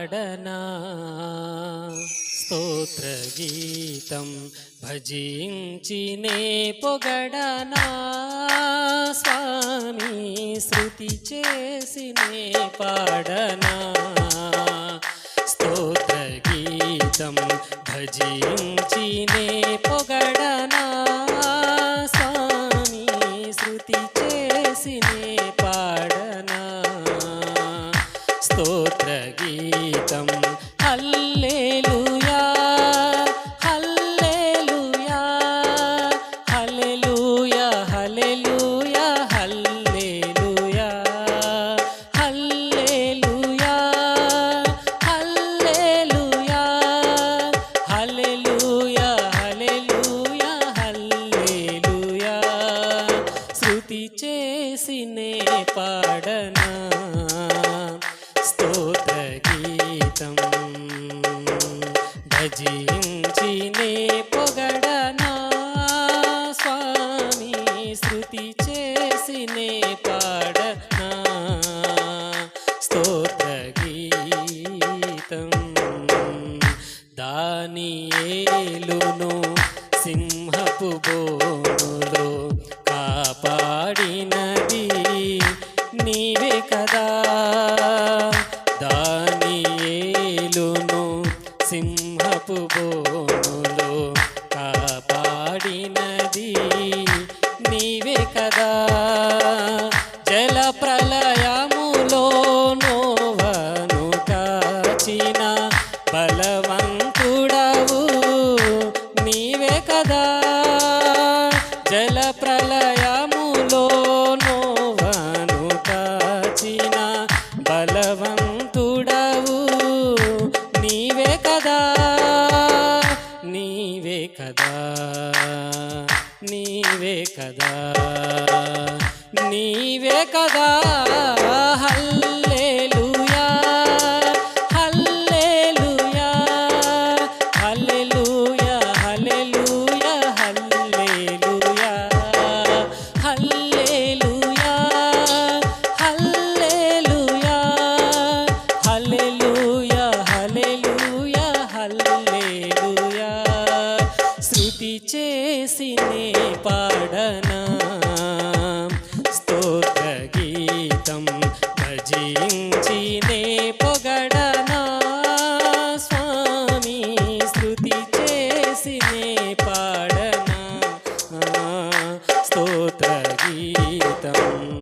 పాడనా స్తోత్రగీతం భజించినే పొగడనా స్వామి శృతి చేసినే పాడనా స్తోత్రగీతం భజించినే పొగడనా స్వామి శృతి చేసినే పాడనా స్తోత్రగీతం హల్లెలూయా హల్లెలూయా హల్లెలూయా హల్లెలూయా హల్లెలూయా హల్లెలూయా హల్లెలూయా హల్లెలూయా హల్లెలూయా హల్లెలూయా శృతి చేసినే పాడనా స్తోత్రగీతం భజించినే పొగడనా స్వామి శృతి చేసినే పాడనా స్తోత్రగీతం దానియేలును సింహపు బోనులో కాపాడినది నీవే కదా దానియేలును సింహపు బోనులో కాపాడినది నీవే కదా జల ప్రళయములో నోవను కాచిన బల